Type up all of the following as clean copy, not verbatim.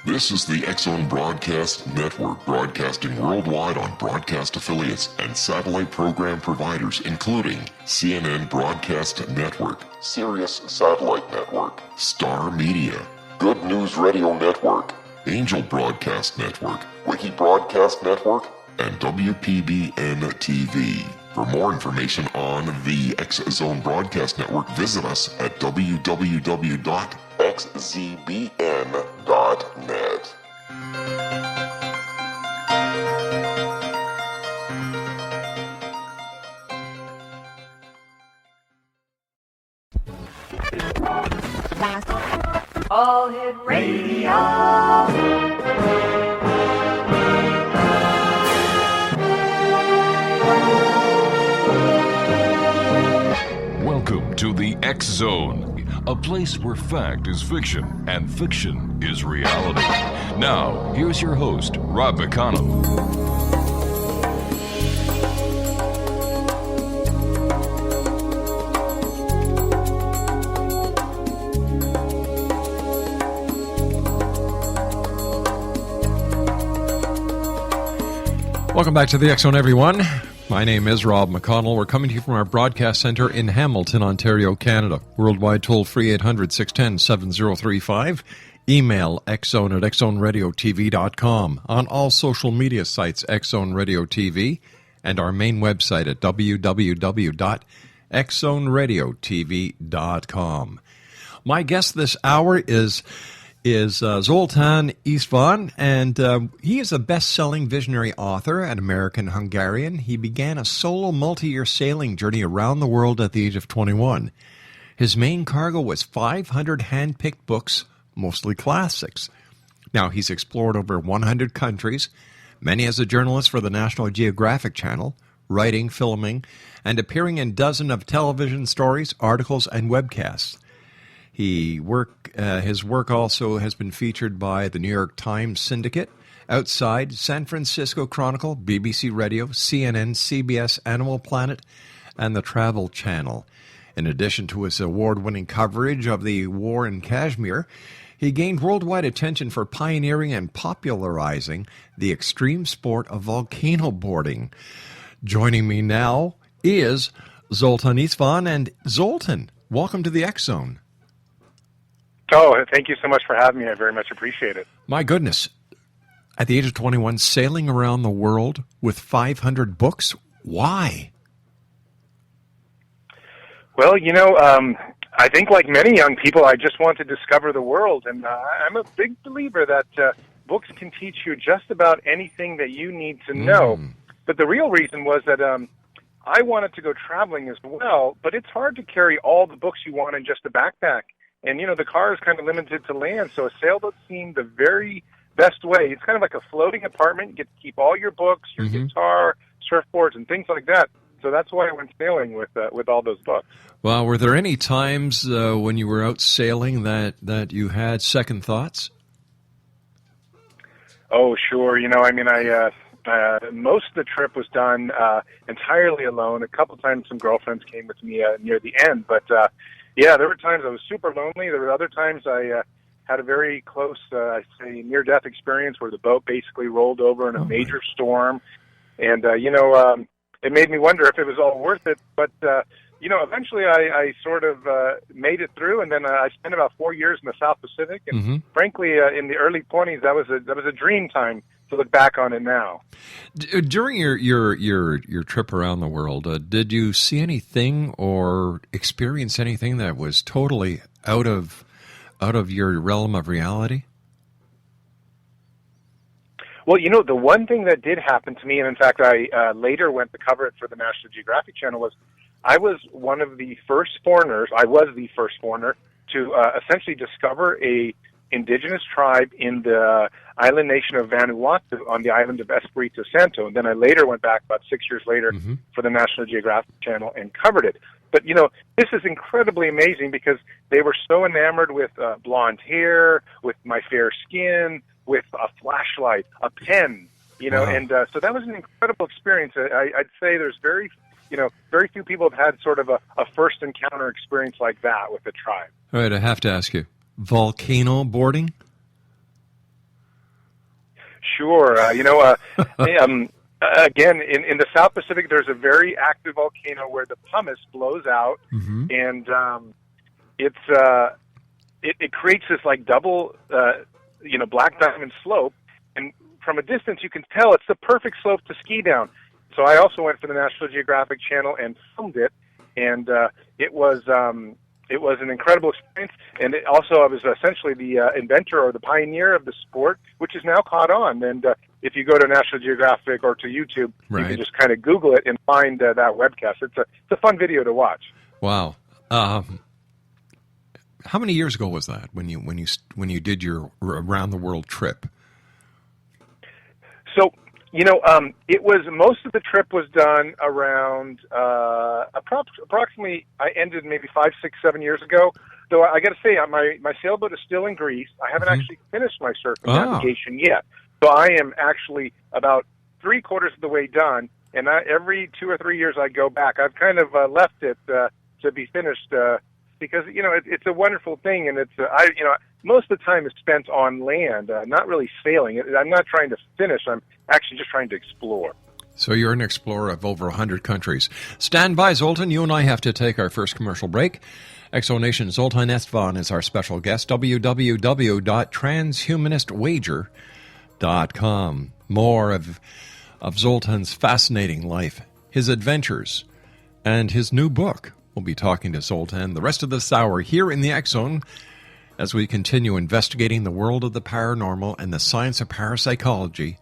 This is the X-Zone Broadcast Network, broadcasting worldwide on broadcast affiliates and satellite program providers, including CNN Broadcast Network, Sirius Satellite Network, Star Media, Good News Radio Network, Angel Broadcast Network, Wiki Broadcast Network, and WPBN TV. For more information on the X-Zone Broadcast Network, visit us at www.xzbn.net. All Hit Radio. Welcome to the X-Zone, a place where fact is fiction and fiction is reality. Now, here's your host, Rob McConnell. Welcome back to the X-Zone, everyone. My name is Rob McConnell. We're coming to you from our broadcast center in Hamilton, Ontario, Canada. Worldwide toll-free 800-610-7035. Email xzone at xzoneradiotv.com. On all social media sites, X-Zone Radio TV. And our main website at www.xzoneradiotv.com. My guest this hour is Zoltan Istvan, and he is a best-selling visionary author and American-Hungarian. He began a solo multi-year sailing journey around the world at the age of 21. His main cargo was 500 hand-picked books, mostly classics. Now, he's explored over 100 countries, many as a journalist for the National Geographic Channel, writing, filming, and appearing in dozens of television stories, articles, and webcasts. His work also has been featured by the New York Times Syndicate, Outside, San Francisco Chronicle, BBC Radio, CNN, CBS, Animal Planet, and the Travel Channel. In addition to his award-winning coverage of the war in Kashmir, he gained worldwide attention for pioneering and popularizing the extreme sport of volcano boarding. Joining me now is Zoltan Istvan. And Zoltan, welcome to the X-Zone. Oh, thank you so much for having me. I very much appreciate it. My goodness. At the age of 21, sailing around the world with 500 books? Why? Well, I think like many young people, I just want to discover the world. And I'm a big believer that books can teach you just about anything that you need to know. But the real reason was that I wanted to go traveling as well, but it's hard to carry all the books you want in just a backpack. And, the car is kind of limited to land, so a sailboat seemed the very best way. It's kind of like a floating apartment. You get to keep all your books, your guitar, surfboards, and things like that. So that's why I went sailing with all those books. Well, were there any times when you were out sailing that you had second thoughts? Oh, sure. Most of the trip was done entirely alone. A couple times some girlfriends came with me near the end, but... yeah, there were times I was super lonely. There were other times I had a very close, near-death experience where the boat basically rolled over in a major storm. And, it made me wonder if it was all worth it. But, eventually I sort of made it through, and then I spent about 4 years in the South Pacific. And frankly, in the early 20s, that was a dream time to look back on it now. During your trip around the world, did you see anything or experience anything that was totally out of your realm of reality? Well, the one thing that did happen to me, and in fact I later went to cover it for the National Geographic Channel, was I was the first foreigner to essentially discover a indigenous tribe in the island nation of Vanuatu on the island of Espiritu Santo. And then I later went back about 6 years later for the National Geographic Channel and covered it. But, this is incredibly amazing because they were so enamored with blonde hair, with my fair skin, with a flashlight, a pen, and so that was an incredible experience. I'd say there's very few people have had sort of a first encounter experience like that with the tribe. All right, I have to ask you, volcano boarding? Sure. Again, in the South Pacific, there's a very active volcano where the pumice blows out, and it creates this like double, black diamond slope. And from a distance, you can tell it's the perfect slope to ski down. So I also went for the National Geographic Channel and filmed it, and it was an incredible experience. And I was essentially the inventor or the pioneer of the sport, which is now caught on. And if you go to National Geographic or to YouTube, you can just kind of Google it and find that webcast. It's a fun video to watch. Wow. How many years ago was that when you did your around the world trip? So, it was, most of the trip was done around approximately, I ended maybe 5, 6, 7 years ago. Though I got to say, my sailboat is still in Greece. I haven't actually finished my surfing navigation yet. So I am actually about 3/4 of the way done. And every 2 or 3 years I go back. I've kind of left it to be finished because it's a wonderful thing, and it's most of the time is spent on land, not really sailing. I'm not trying to finish. I'm actually just trying to explore. So you're an explorer of over 100 countries. Stand by, Zoltan. You and I have to take our first commercial break. Exonation Zoltan Istvan is our special guest. www.transhumanistwager.com. More of Zoltan's fascinating life, his adventures, and his new book. We'll be talking to Zoltan the rest of this hour here in the X Zone as we continue investigating the world of the paranormal and the science of parapsychology,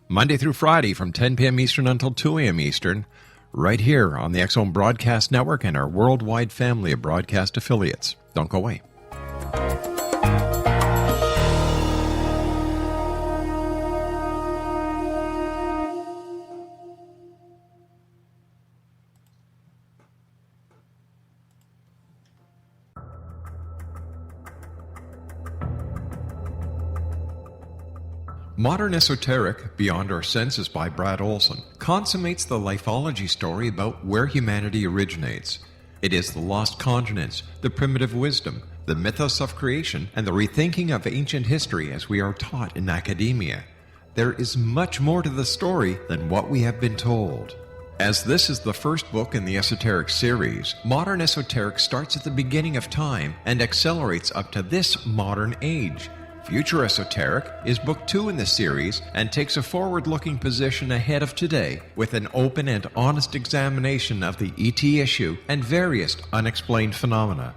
Monday through Friday from 10 p.m. Eastern until 2 a.m. Eastern, right here on the X Zone Broadcast Network and our worldwide family of broadcast affiliates. Don't go away. Modern Esoteric, Beyond Our Senses by Brad Olson, consummates the lifology story about where humanity originates. It is the lost continents, the primitive wisdom, the mythos of creation, and the rethinking of ancient history as we are taught in academia. There is much more to the story than what we have been told. As this is the first book in the Esoteric series, Modern Esoteric starts at the beginning of time and accelerates up to this modern age. Future Esoteric is book 2 in the series and takes a forward-looking position ahead of today with an open and honest examination of the ET issue and various unexplained phenomena.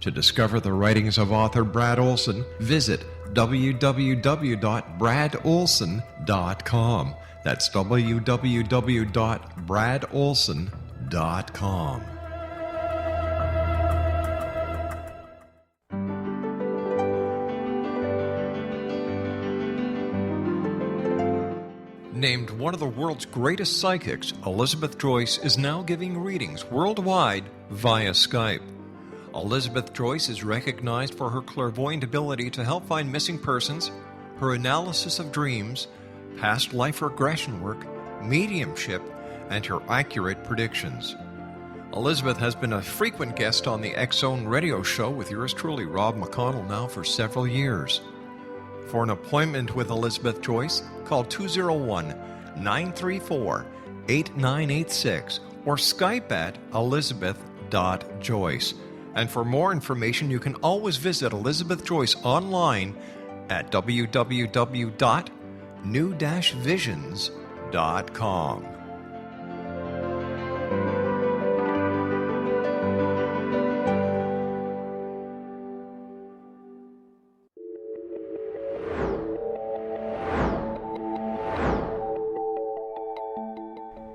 To discover the writings of author Brad Olson, visit www.bradolson.com. That's www.bradolson.com. Named one of the world's greatest psychics, Elizabeth Joyce is now giving readings worldwide via Skype. Elizabeth Joyce is recognized for her clairvoyant ability to help find missing persons, her analysis of dreams, past life regression work, mediumship, and her accurate predictions. Elizabeth has been a frequent guest on the X Zone radio show with yours truly, Rob McConnell, now for several years. For an appointment with Elizabeth Joyce, call 201-934-8986 or Skype at elizabeth.joyce. And for more information, you can always visit Elizabeth Joyce online at www.new-visions.com.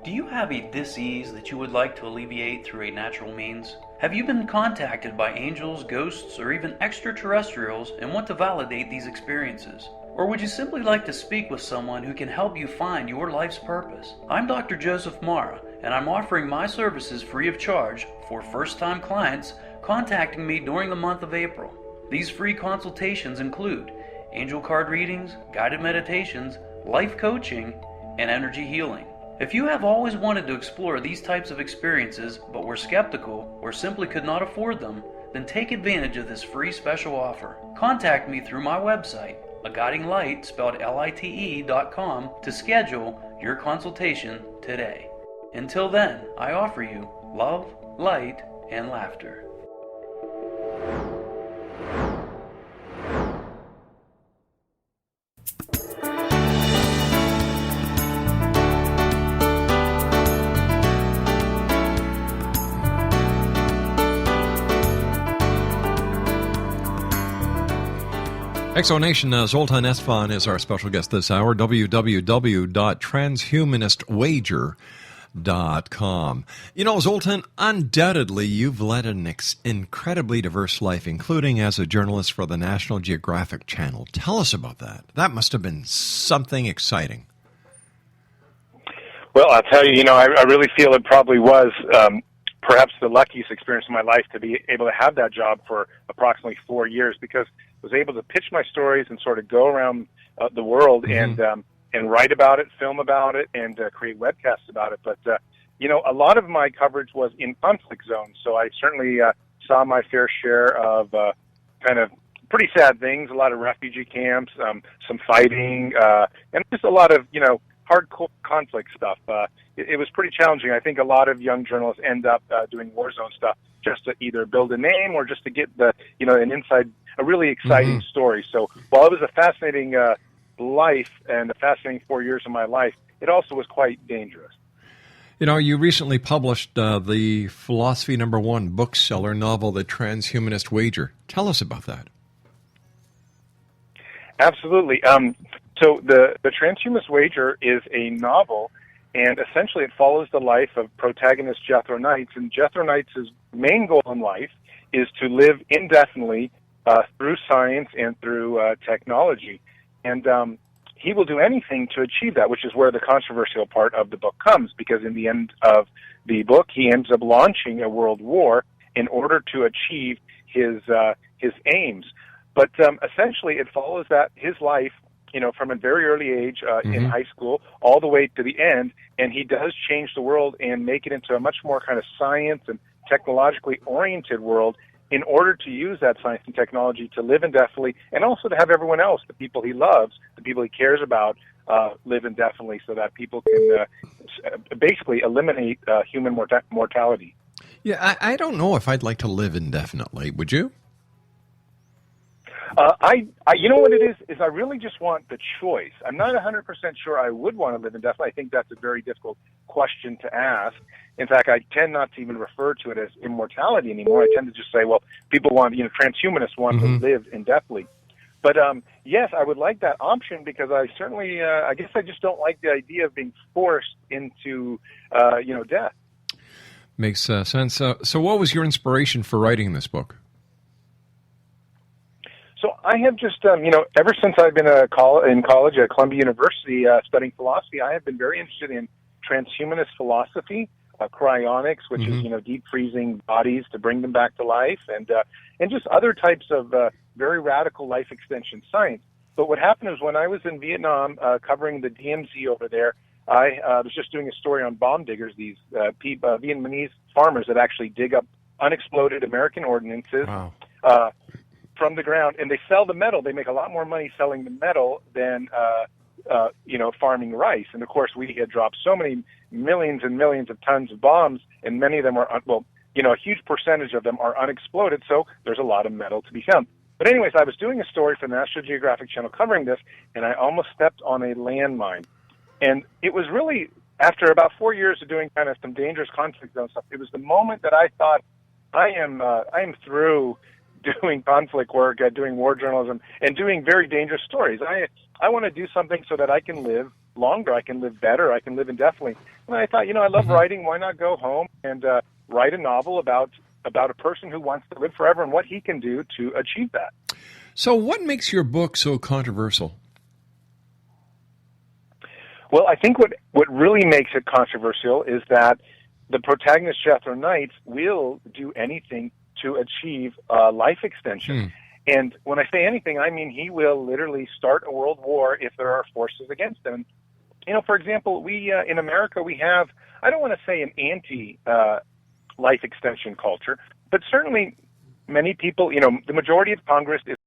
Do you have a dis-ease that you would like to alleviate through a natural means? Have you been contacted by angels, ghosts, or even extraterrestrials and want to validate these experiences? Or would you simply like to speak with someone who can help you find your life's purpose? I'm Dr. Joseph Mara, and I'm offering my services free of charge for first-time clients contacting me during the month of April. These free consultations include angel card readings, guided meditations, life coaching, and energy healing. If you have always wanted to explore these types of experiences but were skeptical or simply could not afford them, then take advantage of this free special offer. Contact me through my website, a guiding light spelled LITE.com to schedule your consultation today. Until then, I offer you love, light, and laughter. Exonation, Zoltan Istvan is our special guest this hour. www.transhumanistwager.com. You know, Zoltan, undoubtedly you've led an incredibly diverse life, including as a journalist for the National Geographic Channel. Tell us about that. That must have been something exciting. Well, I'll tell you, I really feel it probably was perhaps the luckiest experience of my life to be able to have that job for approximately 4 years, because I was able to pitch my stories and sort of go around the world and write about it, film about it, and create webcasts about it. But, a lot of my coverage was in conflict zones, so I certainly saw my fair share of kind of pretty sad things, a lot of refugee camps, some fighting, and just a lot of, hardcore conflict stuff. It was pretty challenging. I think a lot of young journalists end up doing war zone stuff just to either build a name or just to get a really exciting story. So while it was a fascinating life and a fascinating 4 years of my life, it also was quite dangerous. You recently published the Philosophy #1 bookseller novel, The Transhumanist Wager. Tell us about that. Absolutely. So the Transhumanist Wager is a novel, and essentially it follows the life of protagonist Jethro Knights. And Jethro Knights' main goal in life is to live indefinitely through science and through technology. And he will do anything to achieve that, which is where the controversial part of the book comes, because in the end of the book, he ends up launching a world war in order to achieve his aims. But essentially it follows that his life, from a very early age in high school all the way to the end, and he does change the world and make it into a much more kind of science and technologically oriented world in order to use that science and technology to live indefinitely, and also to have everyone else, the people he loves, the people he cares about, live indefinitely, so that people can basically eliminate human mortality. Yeah, I don't know if I'd like to live indefinitely. Would you? You know what it is I really just want the choice. I'm not 100% sure I would want to live indefinitely. I think that's a very difficult question to ask. In fact, I tend not to even refer to it as immortality anymore. I tend to just say, well, people want, transhumanists want to live indefinitely. But yes, I would like that option, because I certainly, I guess I just don't like the idea of being forced into, death. Makes sense. So what was your inspiration for writing this book? So I have just, ever since I've been in college at Columbia University studying philosophy, I have been very interested in transhumanist philosophy, cryonics, which is, deep freezing bodies to bring them back to life, and just other types of very radical life extension science. But what happened is, when I was in Vietnam covering the DMZ over there, I was just doing a story on bomb diggers, these Vietnamese farmers that actually dig up unexploded American ordnances. Wow. From the ground, and they sell the metal. They make a lot more money selling the metal than, farming rice. And of course, we had dropped so many millions and millions of tons of bombs, and many of them are, a huge percentage of them are unexploded, so there's a lot of metal to be found. But anyways, I was doing a story for the National Geographic Channel covering this, and I almost stepped on a landmine. And it was really, after about 4 years of doing kind of some dangerous conflict zone stuff, it was the moment that I thought, I am through doing conflict work, doing war journalism, and doing very dangerous stories. I want to do something so that I can live longer, I can live better, I can live indefinitely. And I thought, I love writing. Why not go home and write a novel about a person who wants to live forever and what he can do to achieve that. So what makes your book so controversial? Well, I think what really makes it controversial is that the protagonist, Jethro Knights, will do anything to achieve life extension. And when I say anything, I mean he will literally start a world war if there are forces against him. For example, we in America, we have, I don't want to say an anti-life extension culture, but certainly many people, the majority of Congress is